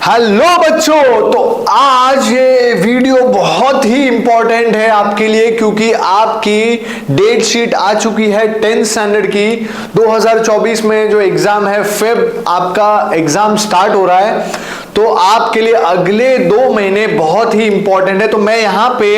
Hello बच्चों, तो आज ये वीडियो बहुत ही इंपॉर्टेंट है आपके लिए क्योंकि आपकी डेट शीट आ चुकी है 10th स्टैंडर्ड की। 2024 में जो एग्जाम है फेब आपका एग्जाम स्टार्ट हो रहा है, तो आपके लिए अगले 2 महीने बहुत ही इंपॉर्टेंट है। तो मैं यहाँ पे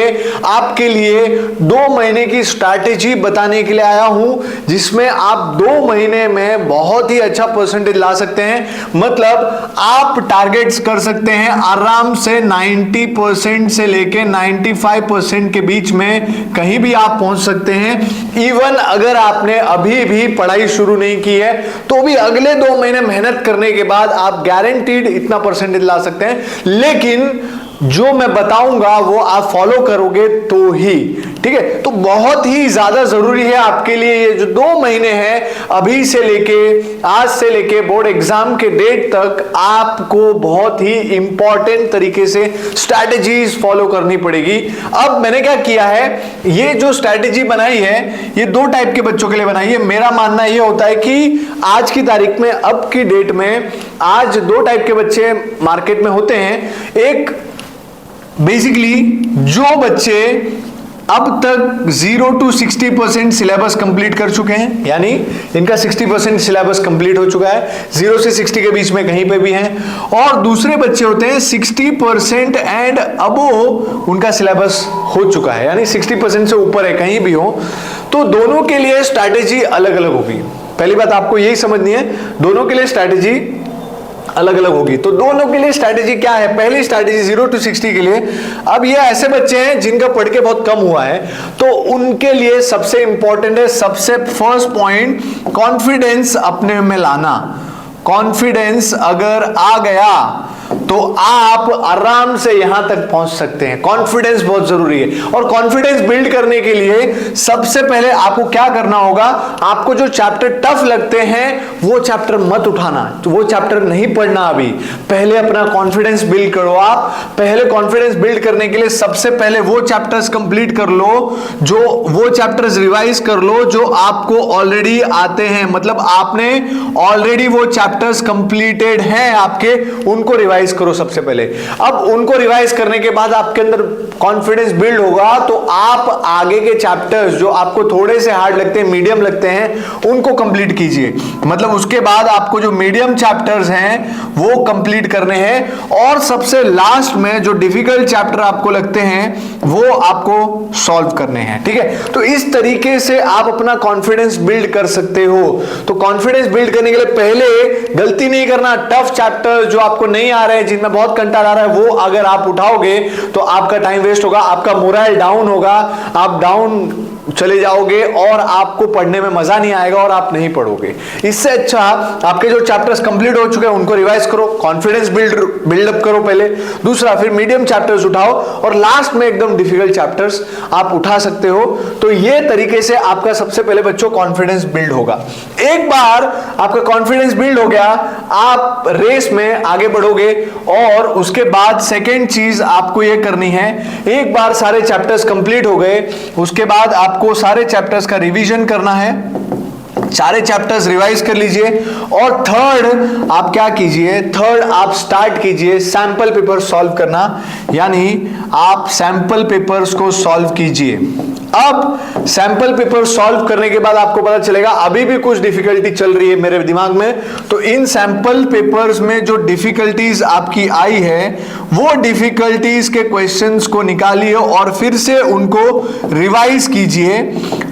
आपके लिए 2 महीने की स्ट्रैटेजी बताने के लिए आया हूं जिसमें आप 2 महीने में बहुत ही अच्छा परसेंटेज ला सकते हैं। मतलब आप टारगेट्स कर सकते हैं आराम से 90% से लेके 95% के बीच में कहीं भी आप पहुंच सकते हैं। इवन अगर आपने अभी भी पढ़ाई शुरू नहीं की है तो भी अगले 2 महीने मेहनत करने के बाद आप गारंटीड इतना परसेंटेज ला सकते हैं। लेकिन जो मैं बताऊंगा वो आप फॉलो करोगे तो ही, ठीक है। तो बहुत ही ज्यादा जरूरी है आपके लिए ये जो 2 महीने हैं, अभी से लेके आज से लेके बोर्ड एग्जाम के डेट तक आपको बहुत ही इंपॉर्टेंट तरीके से स्ट्रैटेजीज फॉलो करनी पड़ेगी। अब मैंने क्या किया है, ये जो स्ट्रैटेजी बनाई है ये 2 टाइप के बच्चों के लिए बनाई है। मेरा मानना ये होता है कि आज की तारीख में, अब की डेट में आज 2 टाइप के बच्चे मार्केट में होते हैं। एक बेसिकली जो बच्चे अब तक 0 to 60% सिलेबस कंप्लीट कर चुके हैं, यानी इनका 60% सिलेबस कंप्लीट हो चुका है, 0 से 60 के बीच में कहीं पे भी हैं। और दूसरे बच्चे होते हैं 60% एंड अबोव उनका सिलेबस हो चुका है, यानी 60% से ऊपर है कहीं भी हो। तो दोनों के लिए स्ट्रैटेजी अलग अलग होगी। पहली बात आपको यही समझनी है, दोनों के लिए स्ट्रैटेजी अलग अलग होगी। तो दोनों के लिए स्ट्रैटेजी क्या है? पहली स्ट्रैटेजी 0 to 60 के लिए, अब ये ऐसे बच्चे हैं जिनका पढ़ के बहुत कम हुआ है, तो उनके लिए सबसे इंपॉर्टेंट है, सबसे फर्स्ट पॉइंट, कॉन्फिडेंस अपने में लाना। कॉन्फिडेंस अगर आ गया तो आप आराम से यहां तक पहुंच सकते हैं। कॉन्फिडेंस बहुत जरूरी है, और कॉन्फिडेंस बिल्ड करने के लिए सबसे पहले आपको क्या करना होगा, आपको जो चैप्टर टफ लगते हैं वो चैप्टर मत उठाना, तो वो चैप्टर नहीं पढ़ना। अभी पहले अपना कॉन्फिडेंस बिल्ड करो। आप पहले कॉन्फिडेंस बिल्ड करने के लिए सबसे पहले वो चैप्टर्स कंप्लीट कर लो, वो चैप्टर्स रिवाइज कर लो जो आपको ऑलरेडी आते हैं। मतलब आपने ऑलरेडी वो चैप्टर्स कंप्लीटेड हैं आपके, उनको रिवाइज करो सबसे पहले। अब उनको रिवाइज करने के बाद आपके अंदर कॉन्फिडेंस बिल्ड होगा, तो आप आगे के चैप्टर्स जो आपको थोड़े से हार्ड लगते हैं, मीडियम लगते हैं, उनको कंप्लीट कीजिए। मतलब उसके बाद आपको जो मीडियम चैप्टर्स हैं वो कंप्लीट करने हैं, और सबसे लास्ट में जो डिफिकल्ट चैप्टर आपको लगते हैं वो आपको सॉल्व करने हैं, ठीक है। तो इस तरीके से आप अपना कॉन्फिडेंस बिल्ड कर सकते हो। तो कॉन्फिडेंस बिल्ड करने के लिए पहले गलती नहीं करना, टफ चैप्टर जो आपको नहीं आ रहे हैं, जिनमें बहुत कंटाल आ रहा है, वो अगर आप उठाओगे तो आपका टाइम वेस्ट होगा, आपका मोरल डाउन होगा, आप डाउन चले जाओगे और आपको पढ़ने में मजा नहीं आएगा और आप नहीं पढ़ोगे। इससे अच्छा आपके जो चैप्टर्स कंप्लीट हो चुके हैं उनको रिवाइज करो, कॉन्फिडेंस बिल्डअप करो पहले, दूसरा फिर मीडियम चैप्टर्स उठाओ, और लास्ट में एकदम डिफिकल्ट चैप्टर्स आप उठा सकते हो। तो ये तरीके से आपका सबसे पहले बच्चों कॉन्फिडेंस बिल्ड होगा। एक बार आपका कॉन्फिडेंस बिल्ड हो गया, आप रेस में आगे बढ़ोगे। और उसके बाद सेकेंड चीज आपको ये करनी है, एक बार सारे चैप्टर्स कंप्लीट हो गए, उसके बाद आपको सारे चैप्टर्स का रिवीजन करना है, सारे चैप्टर्स रिवाइज कर लीजिए। और थर्ड आप क्या कीजिए, थर्ड आप स्टार्ट कीजिए सैंपल पेपर सॉल्व करना, यानी आप सैंपल पेपर्स को सॉल्व कीजिए। अब सैंपल पेपर सॉल्व करने के बाद आपको पता चलेगा अभी भी कुछ डिफिकल्टी चल रही है मेरे दिमाग में, तो इन सैंपल पेपर्स में जो डिफिकल्टीज आपकी आई है वो डिफिकल्टीज के क्वेश्चंस को निकालिए और फिर से उनको रिवाइज कीजिए,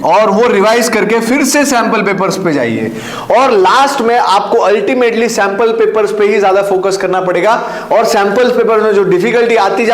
और वो रिवाइज करके फिर से सैंपल पेपर्स पे जाइए। और लास्ट में आपको अल्टीमेटली सैंपल पेपर्स पे ही ज्यादा फोकस करना पड़ेगा, और सैंपल पेपर में जो डिफिकल्टी आती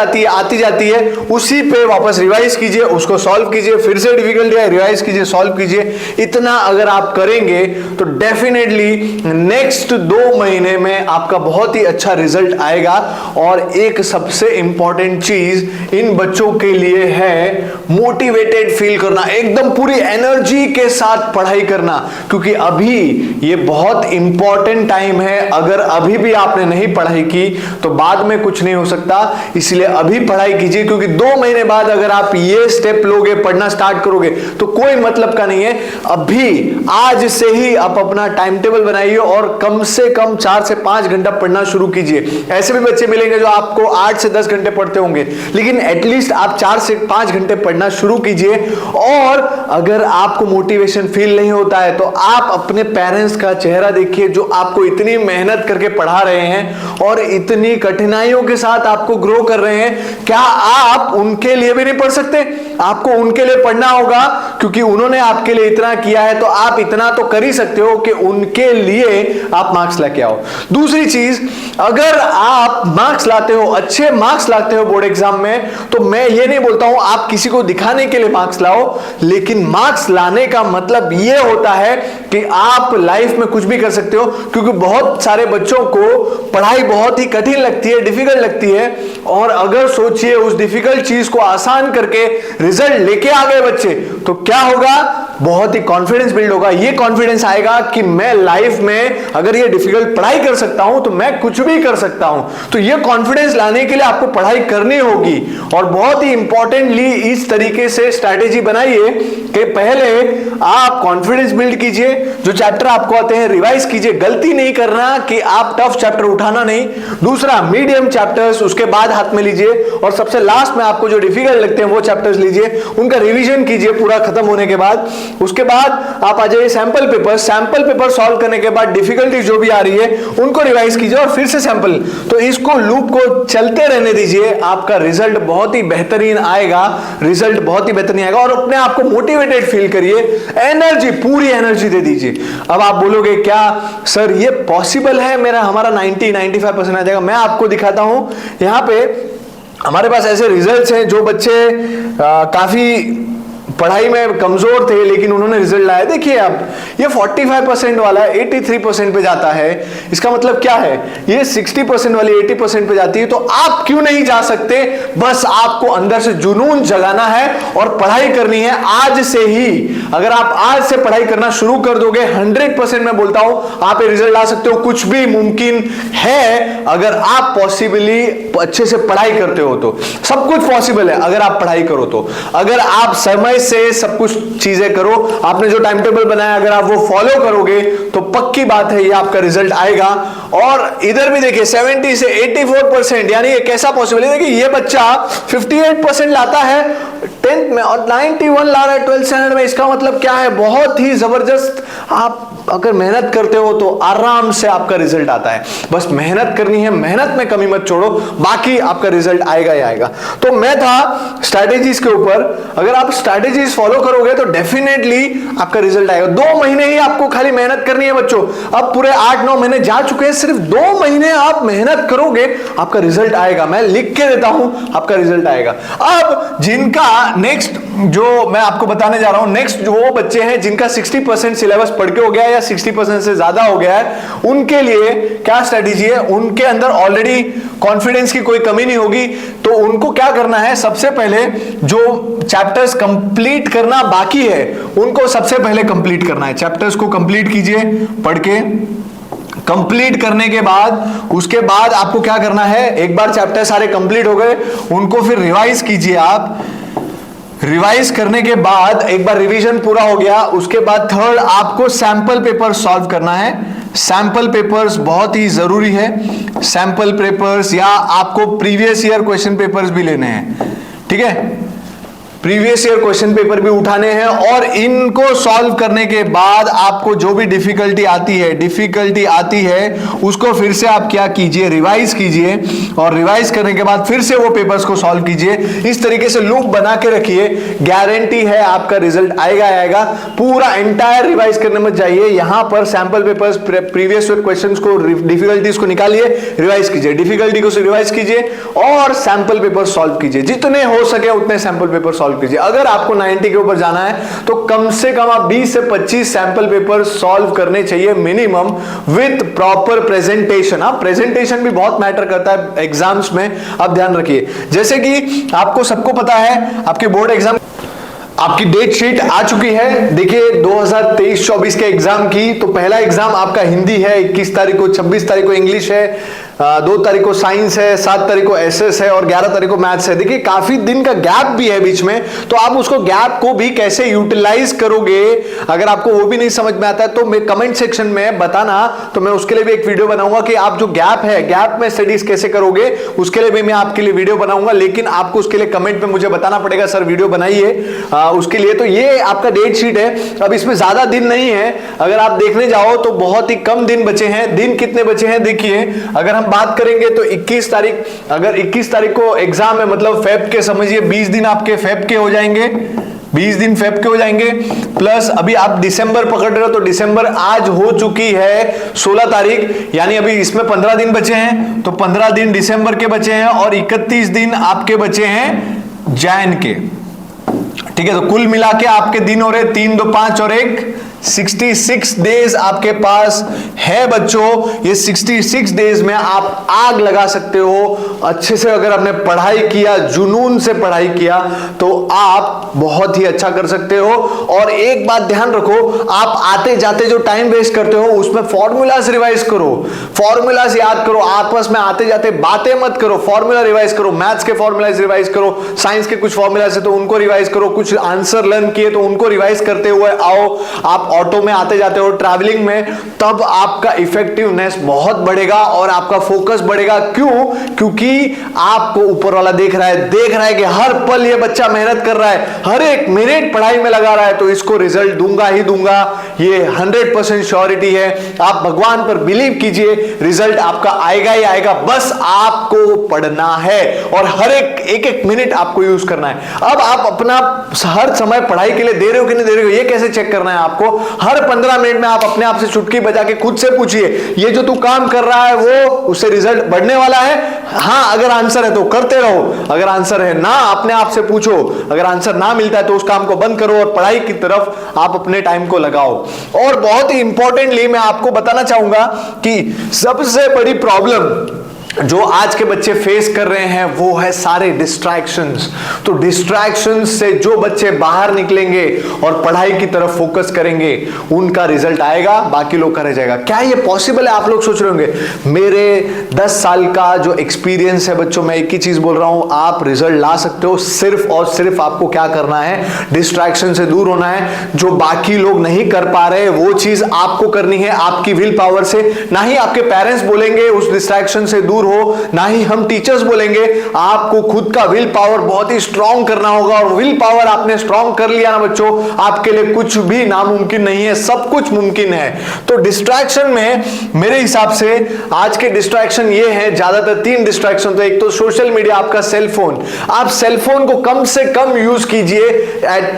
जाती है उसी पे वापस रिवाइज कीजिए, उसको सॉल्व कीजिए, फिर से डिफिकल्टी है रिवाइज कीजिए, सॉल्व कीजिए। इतना अगर आप करेंगे तो डेफिनेटली नेक्स्ट 2 महीने में आपका बहुत ही अच्छा रिजल्ट आएगा। और एक सबसे इंपॉर्टेंट चीज इन बच्चों के लिए है मोटिवेटेड फील करना, एकदम पूरी एनर्जी के साथ पढ़ाई करना, क्योंकि अभी ये बहुत इंपॉर्टेंट टाइम है। अगर अभी भी आपने नहीं पढ़ाई की तो बाद में कुछ नहीं हो सकता, इसलिए अभी पढ़ाई कीजिए, क्योंकि 2 महीने बाद अगर आप ये स्टेप लोगे, पढ़ना स्टार्ट करोगे तो कोई मतलब का नहीं है। अभी आज से ही आप अपना टाइम टेबल बनाइए और कम से कम 4 से 5 घंटा पढ़ना शुरू कीजिए। ऐसे भी बच्चे मिलेंगे जो आपको 8 से 10 घंटे पढ़ते होंगे, लेकिन एटलीस्ट आप 4 से 5 घंटे पढ़ना शुरू कीजिए। और अगर आपको मोटिवेशन फील नहीं होता है तो आप अपने पेरेंट्स का चेहरा देखिए, जो आपको इतनी मेहनत करके पढ़ा रहे हैं और इतनी कठिनाइयों के साथ आपको ग्रो कर रहे हैं। क्या आप उनके लिए भी नहीं पढ़ सकते? आपको उनके लिए पढ़ना होगा, क्योंकि उन्होंने आपके लिए इतना किया है, तो आप इतना तो कर ही सकते हो कि उनके लिए आप मार्क्स लेके आओ। दूसरी चीज, अगर आप मार्क्स लाते हो, अच्छे मार्क्स लाते हो बोर्ड एग्जाम में, तो मैं ये नहीं बोलता हूं आप किसी को दिखाने के लिए मार्क्स लाओ, लेकिन मार्क्स लाने का मतलब ये होता है कि आप लाइफ में कुछ भी कर सकते हो। क्योंकि बहुत सारे बच्चों को पढ़ाई बहुत ही कठिन लगती है, डिफिकल्ट लगती है, और अगर सोचिए उस डिफिकल्ट चीज को आसान करके रिजल्ट लेके आ गए बच्चे, तो क्या होगा? बहुत ही कॉन्फिडेंस बिल्ड होगा। ये कॉन्फिडेंस आएगा कि मैं लाइफ में अगर ये डिफिकल्ट पढ़ाई कर सकता हूं तो मैं कुछ भी कर सकता हूं। तो ये कॉन्फिडेंस लाने के लिए आपको पढ़ाई करनी होगी। और बहुत ही इंपॉर्टेंटली इस तरीके से स्ट्रैटेजी बनाइए कि पहले आप कॉन्फिडेंस बिल्ड कीजिए, जो चैप्टर आपको आते हैं रिवाइज कीजिए। गलती नहीं करना कि आप टफ चैप्टर उठाना नहीं। दूसरा, मीडियम चैप्टर्स उसके बाद हाथ में लीजिए, और सबसे लास्ट में आपको जो डिफिकल्ट लगते हैं वो चैप्टर्स लीजिए, उनका रिवीजन कीजिए पूरा खत्म होने के बाद। उसके बाद आप आ जाइए sample paper. Sample paper solve करने के बाद डिफिकल्टी जो भी आ रही है उनको रिवाइज कीजिए और फिर से सैंपल। तो इसको लूप को चलते रहने दीजिए, आपका रिजल्ट बहुत ही बेहतरीन आएगा। रिजल्ट बहुत ही बेहतरीन आएगा और अपने आप को मोटिवेटेड फील करिए, एनर्जी, पूरी एनर्जी दे दीजिए। अब आप बोलोगे क्या सर ये पॉसिबल है, मेरा हमारा 90-95% आ जाएगा? मैं आपको दिखाता हूं। यहां पे हमारे पास ऐसे रिजल्ट्स हैं जो बच्चे काफी पढ़ाई में कमजोर थे लेकिन उन्होंने रिजल्ट लाया। देखिए आप, ये 45% वाला 83% पे जाता है। इसका मतलब क्या है? ये 60% वाली 80% पे जाती है। तो आप क्यों नहीं जा सकते? बस आपको अंदर से जुनून जगाना है और पढ़ाई करनी है आज से ही। अगर आप आज से पढ़ाई करना शुरू कर दोगे, 100% मैं बोलता हूं आप ये रिजल्ट ला सकते हो। कुछ भी मुमकिन है अगर आप पॉसिबली अच्छे से पढ़ाई करते हो तो। सब कुछ पॉसिबल है अगर आप पढ़ाई करो तो। अगर आप समय से सब कुछ चीजें करो, आपने जो टाइम टेबल बनाया अगर आप वो फॉलो करोगे तो पक्की बात है ये आपका रिजल्ट आएगा। और इधर भी देखिए 70 से 84%, यानी ये कैसा पॉसिबल है? देखिए ये बच्चा 58% लाता है 10th में और 91 ला रहा है 12th स्टैंडर्ड में। इसका मतलब क्या है? बहुत ही जबरदस्त। आप अगर मेहनत करते हो तो आराम से आपका रिजल्ट आता है। बस मेहनत करनी है, मेहनत में कमी मत छोड़ो, बाकी आपका रिजल्ट आएगा ही आएगा। तो मैं था स्ट्रैटेजीज के ऊपर। अगर आप स्ट्रैटेजीज फॉलो करोगे तो डेफिनेटली आपका रिजल्ट आएगा। 2 महीने ही आपको खाली मेहनत करनी है बच्चों। अब पूरे 8-9 महीने जा चुके हैं, सिर्फ 2 महीने आप मेहनत करोगे, आपका रिजल्ट आएगा। मैं लिख के देता हूं, आपका रिजल्ट आएगा। अब जिनका नेक्स्ट जो मैं आपको बताने जा रहा हूं, नेक्स्ट जो वो बच्चे हैं जिनका 60% सिलेबस पढ़ के हो गया है या 60% से ज्यादा हो गया है, उनके लिए क्या स्ट्रेटेजी है? उनके अंदर ऑलरेडी कॉन्फिडेंस की कोई कमी नहीं होगी। तो उनको क्या करना है? सबसे पहले जो चैप्टर्स कंप्लीट करना बाकी है उनको सबसे पहले कंप्लीट करना है। चैप्टर्स को कंप्लीट कीजिए पढ़ के। कंप्लीट करने के बाद उसके बाद आपको क्या करना है? एक बार चैप्टर सारे कंप्लीट हो गए, उनको फिर रिवाइज कीजिए आप। रिवाइज करने के बाद एक बार रिवीजन पूरा हो गया, उसके बाद थर्ड आपको सैंपल पेपर सॉल्व करना है। सैंपल पेपर्स बहुत ही जरूरी है। सैंपल पेपर्स या आपको प्रीवियस ईयर क्वेश्चन पेपर्स भी लेने हैं, ठीक है? प्रीवियस ईयर क्वेश्चन पेपर भी उठाने हैं और इनको सॉल्व करने के बाद आपको जो भी डिफिकल्टी आती है उसको फिर से आप क्या कीजिए? रिवाइज कीजिए। और रिवाइज करने के बाद फिर से वो पेपर्स को सॉल्व कीजिए। इस तरीके से लूप बना के रखिए, गारंटी है आपका रिजल्ट आएगा। पूरा एंटायर रिवाइज करने मत जाइए। यहां पर sample papers, previous year questions को, डिफिकल्टीज को निकालिए, रिवाइज कीजिए, डिफिकल्टी को रिवाइज कीजिए और सैंपल पेपर सॉल्व कीजिए। जितने हो सके उतने सैंपल पेपर सॉल्व कीजिए। अगर आपको 90 के ऊपर जाना है तो कम से कम आप 20 से 25 सैंपल पेपर सॉल्व करने चाहिए minimum, with proper presentation. Presentation भी बहुत मैटर करता है एग्जाम्स में, आप ध्यान रखिए। जैसे कि आपको सबको पता है आपके बोर्ड एग्जाम आपकी डेट शीट आ चुकी है। देखिए 2023-24 के एग्जाम की, तो पहला एग्जाम आपका हिंदी है 21 तारीख को, 26 तारीख को इंग्लिश है, 2 तारीख को साइंस है, 7 तारीख को एसएस है और 11 तारीख को मैथ्स है। देखिए काफी दिन का गैप भी है बीच में, तो आप उसको गैप को भी कैसे यूटिलाइज करोगे, अगर आपको वो भी नहीं समझ में आता है तो मैं कमेंट सेक्शन में बताना, तो मैं उसके लिए भी एक वीडियो बनाऊंगा कि आप जो गैप है, गैप में स्टडीज कैसे करोगे, उसके लिए भी मैं आपके लिए वीडियो बनाऊंगा। लेकिन आपको उसके लिए कमेंट में मुझे बताना पड़ेगा सर वीडियो बनाइए उसके लिए। तो ये आपका डेट शीट है। अब इसमें ज्यादा दिन नहीं है, अगर आप देखने जाओ तो बहुत ही कम दिन बचे हैं। दिन कितने बचे हैं देखिए, अगर हम बात करेंगे तो 21 तारीख, अगर 21 तारीख को एग्जाम है, मतलब फेब के समझिए 20 दिन आपके फेब के हो जाएंगे, 20 दिन फेब के हो जाएंगे। प्लस अभी आप दिसंबर पकड़ रहे हो तो दिसंबर आज हो चुकी है 16 तारीख, यानी अभी इसमें 15 दिन बचे हैं, तो 15 दिन दिसंबर के बचे हैं और 31 दिन आपके बचे हैं जैन के। ठीक है, तो कुल मिला के आपके दिन हो रहे 3, 2, 5 और 1 66 डेज आपके पास है बच्चों। ये 66 डेज में आप आग लगा सकते हो। अच्छे से अगर आपने पढ़ाई किया, जुनून से पढ़ाई किया, तो आप बहुत ही अच्छा कर सकते हो। और एक बात ध्यान रखो, आप आते जाते जो टाइम वेस्ट करते हो उसमें फॉर्मूलाज रिवाइज करो, फॉर्मूलाज याद करो, आपस में आते जाते बातें मत करो, फॉर्मूला रिवाइज करो, मैथ्स के फॉर्मूलाज रिवाइज करो, साइंस के कुछ फॉर्मूलाज है तो उनको रिवाइज करो, कुछ आंसर लर्न किए तो उनको रिवाइज करते हुए आओ। आप ऑटो में आते जाते हो, ट्रैवलिंग में, तब आपका इफेक्टिवनेस बहुत बढ़ेगा और आपका फोकस बढ़ेगा। क्यों? क्योंकि आपको ऊपर वाला देख रहा है कि हर पल ये बच्चा मेहनत कर रहा है, हर एक मिनट पढ़ाई में लगा रहा है, तो इसको रिजल्ट दूंगा ही दूंगा, ये 100% श्योरिटी है। आप भगवान पर बिलीव कीजिए, रिजल्ट आपका आएगा ही आएगा, बस आपको पढ़ना है और हर एक मिनट आपको यूज करना है। अब आप अपना हर समय पढ़ाई के लिए दे रहे हो कि नहीं दे रहे हो, ये कैसे चेक करना है आपको? हर 15 मिनट में आप अपने आप से चुटकी बजा के खुद से पूछिए, ये जो तू काम कर रहा है वो उससे रिजल्ट बढ़ने वाला है? हाँ, अगर आंसर है तो करते रहो, अगर आंसर है ना, अपने आप से पूछो, अगर आंसर ना मिलता है तो उस काम को बंद करो और पढ़ाई की तरफ आप अपने टाइम को लगाओ। और बहुत ही इंपॉर्टेंटली मैं आपको बताना चाहूंगा कि सबसे बड़ी प्रॉब्लम जो आज के बच्चे फेस कर रहे हैं वो है सारे डिस्ट्रैक्शंस। तो डिस्ट्रैक्शंस से जो बच्चे बाहर निकलेंगे और पढ़ाई की तरफ फोकस करेंगे, उनका रिजल्ट आएगा, बाकी लोग का रह जाएगा। क्या ये पॉसिबल है? आप लोग सोच रहे होंगे। मेरे 10 साल का जो एक्सपीरियंस है बच्चों, मैं एक ही चीज बोल रहा हूं, आप रिजल्ट ला सकते हो। सिर्फ और सिर्फ आपको क्या करना है, डिस्ट्रैक्शन से दूर होना है। जो बाकी लोग नहीं कर पा रहे वो चीज आपको करनी है, आपकी विल पावर से। ना ही आपके पेरेंट्स बोलेंगे उस डिस्ट्रैक्शन से दूर हो, ना ही हम टीचर्स बोलेंगे। आपको खुद का विल पावर बहुत ही स्ट्रांग करना होगा, और विल पावर आपने स्ट्रांग कर लिया ना बच्चों, आपके लिए कुछ भी नामुमकिन नहीं है, सब कुछ मुमकिन है। तो डिस्ट्रैक्शन में मेरे हिसाब से आज के डिस्ट्रैक्शन ये है, ज्यादातर 3 डिस्ट्रैक्शन। तो एक तो सोशल मीडिया, आपका सेल फोन। आप सेल फोन को कम से कम यूज कीजिए,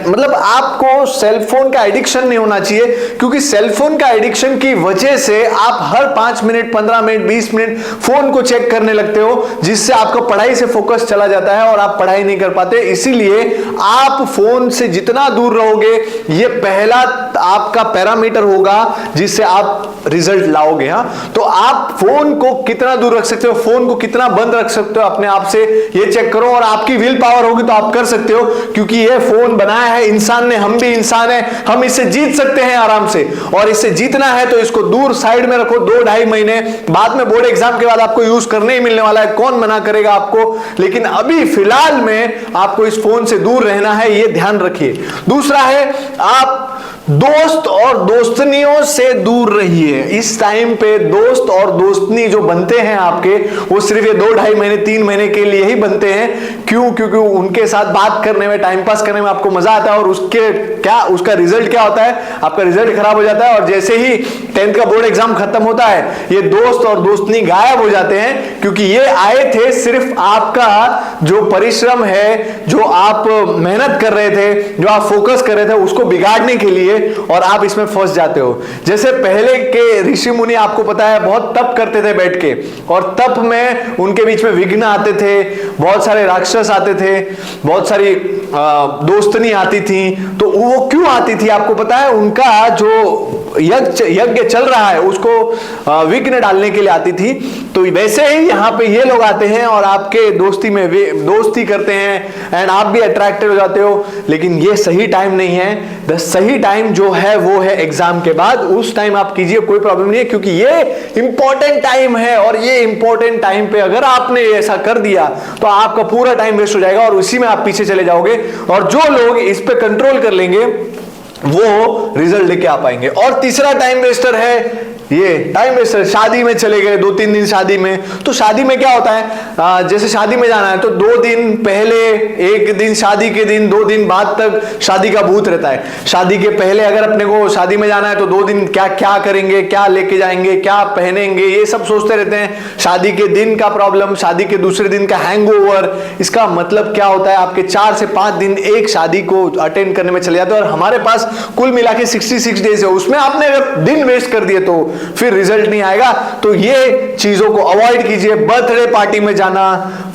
मतलब आपको सेल फोन का एडिक्शन नहीं होना चाहिए, क्योंकि सेल फोन का एडिक्शन की वजह से आप हर 5 मिनट, 15 मिनट, 20 मिनट फोन को चेक करने लगते हो, जिससे आपका पढ़ाई से फोकस चला जाता है और आप पढ़ाई नहीं कर पाते। इसीलिए आप फोन से जितना दूर रहोगे, ये पहला आपका पैरामीटर होगा जिससे आप रिजल्ट लाओगे। हाँ, तो आप फोन को कितना दूर रख सकते हो, फोन को कितना बंद रख सकते हो अपने आप से, ये चेक करो। और आपकी विल पावर होगी तो आप कर सकते हो, क्योंकि ये फोन बनाया है इंसान ने, हम भी इंसान है, हम इससे जीत सकते हैं आराम से। और इससे जीतना है तो इसको दूर साइड में रखो 2-2.5 महीने बाद में, बोर्ड एग्जाम के बाद आपको यूज करने ही मिलने वाला है, कौन मना करेगा आपको। लेकिन अभी फिलहाल में आपको इस फोन से दूर रहना है, ये ध्यान रखिए। दूसरा है, आप दोस्त और दोस्तनियों से दूर रहिए। इस टाइम पे दोस्त और दोस्तनी जो बनते हैं आपके, वो सिर्फ ये 2-2.5 महीने, 3 महीने के लिए ही बनते हैं। क्यों? क्योंकि उनके साथ बात करने में, टाइम पास करने में आपको मजा आता है, और उसका रिजल्ट क्या होता है, आपका रिजल्ट खराब हो जाता है। और जैसे ही 10th का बोर्ड एग्जाम खत्म होता है, ये दोस्त और दोस्तनी गायब हो जाते हैं, क्योंकि ये आए थे सिर्फ आपका जो परिश्रम है, जो आप मेहनत कर रहे थे, जो आप फोकस कर रहे थे, उसको बिगाड़ने के लिए, और आप इसमें फंस जाते हो। जैसे पहले के ऋषि मुनि, आपको पता है, बहुत तप करते थे बैठ के, और तप में उनके बीच में विघ्न आते थे, बहुत सारे राक्षस आते थे, बहुत सारी दोस्तनी आती थी। तो वो क्यों आती थी आपको पता है? उनका जो यज्ञ चल रहा है उसको विघ्न डालने के लिए आती थी। तो वैसे जैसे ही यहाँ पे ये लोग आते हैं और आपके दोस्ती में वे दोस्ती करते हैं एंड आप भी अट्रैक्टेड हो जाते हो, लेकिन ये सही टाइम नहीं है। द सही टाइम जो है वो है एग्जाम के बाद, उस टाइम आप कीजिए, कोई प्रॉब्लम नहीं है, क्योंकि ये इंपॉर्टेंट टाइम है और ये इंपॉर्टेंट टाइम पे अगर आपने ऐसा कर दिया तो आपका पूरा टाइम वेस्ट हो जाएगा और उसी में आप पीछे चले जाओगे। और जो लोग इस पे कंट्रोल कर लेंगे वो रिजल्ट लेके आ पाएंगे। और तीसरा टाइम वेस्टर है ये टाइम वेस्टर, शादी में चले गए 2-3 दिन शादी में। तो शादी में क्या होता है, जैसे शादी में जाना है तो 2 दिन पहले, 1 दिन शादी के दिन, 2 दिन बाद तक शादी का भूत रहता है। शादी के पहले अगर अपने को शादी में जाना है तो 2 दिन क्या क्या करेंगे, क्या लेके जाएंगे, क्या पहनेंगे, ये सब सोचते रहते हैं। शादी के दिन का प्रॉब्लम, शादी के दूसरे दिन का हैंगओवर। इसका मतलब क्या होता है, आपके 4 से 5 दिन एक शादी को अटेंड करने में चले जाते हैं और हमारे पास कुल मिला के 66 डेज है, उसमें आपने अगर दिन वेस्ट कर दिए तो फिर रिजल्ट नहीं आएगा। तो ये चीजों को अवॉइड कीजिए। बर्थडे पार्टी में जाना,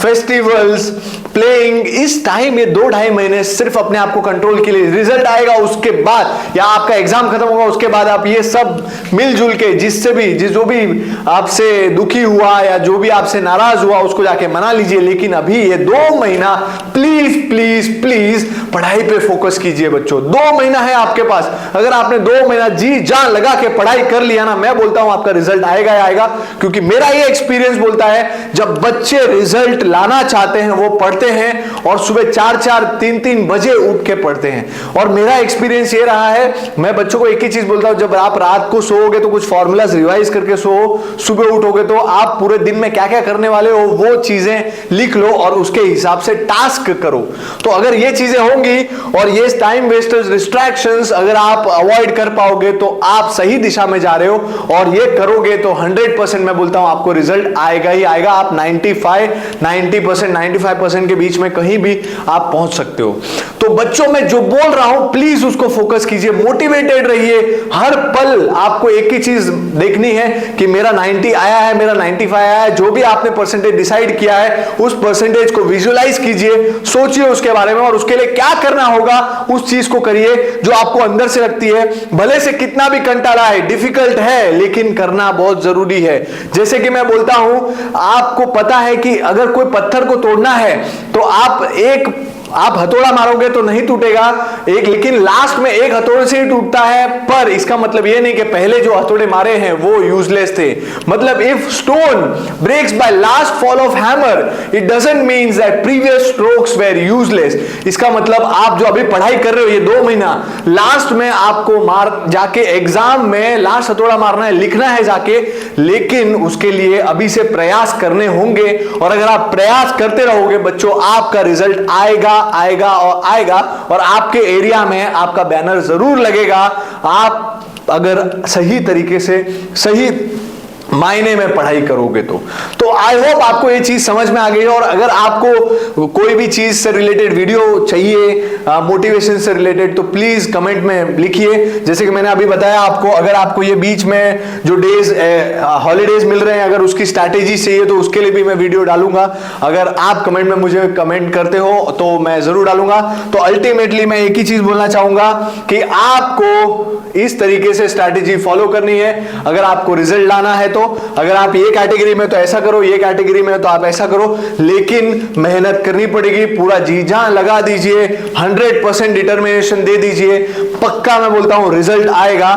फेस्टिवल्स, प्लेइंग, इस टाइम ये 2-2.5 महीने सिर्फ अपने आप को कंट्रोल के लिए, रिजल्ट आएगा उसके बाद या आपका एग्जाम खत्म होगा उसके बाद आप ये सब मिलजुल के जिससे भी जो भी आपसे दुखी हुआ या जो भी आपसे नाराज हुआ उसको जाके मना लीजिए। लेकिन अभी ये 2 महीना प्लीज प्लीज प्लीज पढ़ाई पे फोकस कीजिए बच्चों। 2 महीना है आपके पास, अगर आपने 2 महीना जी जान लगा के पढ़ाई कर लिया ना, मैं बोलता हूं आपका रिजल्ट आएगा ही आएगा। क्योंकि मेरा ये एक्सपीरियंस बोलता है जब बच्चे रिजल्ट लाना चाहते हैं वो पढ़ते हैं और सुबह 4-4, 3-3 बजे उठ के पढ़ते हैं। और मेरा एक्सपीरियंस ये रहा है, मैं बच्चों को एक ही चीज बोलता हूं, जब आप रात को सोओगे तो कुछ फॉर्मूलाज रिवाइज करके सो, सुबह उठोगे तो आप पूरे दिन में क्या क्या करने वाले हो वो चीजें लिख लो और उसके हिसाब से टास्क करो। तो अगर ये चीजें होंगी और ये टाइम वेस्टर्स, डिस्ट्रैक्शंस अगर आप अवॉइड कर पाओगे तो आप सही दिशा में जा रहे हो और ये करोगे तो 100% मैं बोलता हूं आपको रिजल्ट आएगा ही आएगा। आप 95% के बीच में कहीं भी आप पहुंच सकते हो। तो बच्चों में जो बोल रहा हूं प्लीज उसको फोकस कीजिए, मोटिवेटेड रहिए। हर पल आपको एक ही चीज देखनी है कि मेरा 90 आया है, मेरा 95 आया है। जो भी आपने परसेंटेज डिसाइड किया है उस परसेंटेज को विजुअलाइज कीजिए, सोचिए उसके बारे में और उसके लिए क्या करना होगा उस चीज को करिए जो आपको अंदर से लगती है। भले से कितना भी कंटाला है, डिफिकल्ट है, लेकिन करना बहुत जरूरी है। जैसे कि मैं बोलता हूं, आपको पता है कि अगर कोई पत्थर को तोड़ना है तो आप हथौड़ा मारोगे तो नहीं टूटेगा, लेकिन लास्ट में एक हथौड़े से ही टूटता है। पर इसका मतलब ये नहीं कि पहले जो हथौड़े मारे हैं वो यूजलेस थे। मतलब if stone breaks by last fall of hammer, it doesn't mean that previous strokes were useless. इसका मतलब आप जो अभी पढ़ाई कर रहे हो ये 2 महीना, लास्ट में आपको जाके एग्जाम में लास्ट हथौड़ा मारना है, लिखना है जाके, लेकिन उसके लिए अभी से प्रयास करने होंगे। और अगर आप प्रयास करते रहोगे बच्चों, आपका रिजल्ट आएगा आएगा और आएगा और आपके एरिया में आपका बैनर जरूर लगेगा, आप अगर सही तरीके से सही मायने में पढ़ाई करोगे तो आई होप आपको ये चीज समझ में आ गई है। और अगर आपको कोई भी चीज से रिलेटेड वीडियो चाहिए, मोटिवेशन से रिलेटेड, तो प्लीज कमेंट में लिखिए। जैसे कि मैंने अभी बताया आपको, अगर आपको ये बीच में जो डेज हॉलीडेज मिल रहे हैं अगर उसकी स्ट्रैटेजी चाहिए तो उसके लिए भी मैं वीडियो डालूंगा। अगर आप कमेंट में मुझे कमेंट करते हो तो मैं जरूर डालूंगा। तो अल्टीमेटली मैं एक ही चीज बोलना चाहूंगा कि आपको इस तरीके से स्ट्रैटेजी फॉलो करनी है अगर आपको रिजल्ट लाना है। तो अगर आप ये कैटेगरी में तो ऐसा करो, ये कैटेगरी में तो आप ऐसा करो, लेकिन मेहनत करनी पड़ेगी, पूरा जी जान लगा दीजिए, 100% डिटर्मिनेशन दे दीजिए, पक्का मैं बोलता हूं रिजल्ट आएगा।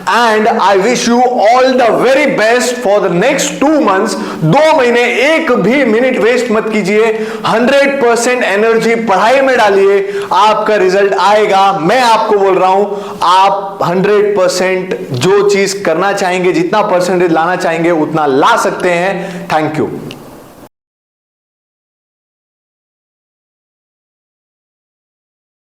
And I wish you all the very best for the next 2 months. 2 महीने एक भी मिनट वेस्ट मत कीजिए, 100% एनर्जी पढ़ाई में डालिए, आपका रिजल्ट आएगा। मैं आपको बोल रहा हूं, आप 100% जो चीज करना चाहेंगे, जितना परसेंटेज लाना चाहेंगे उतना ला सकते हैं। Thank you.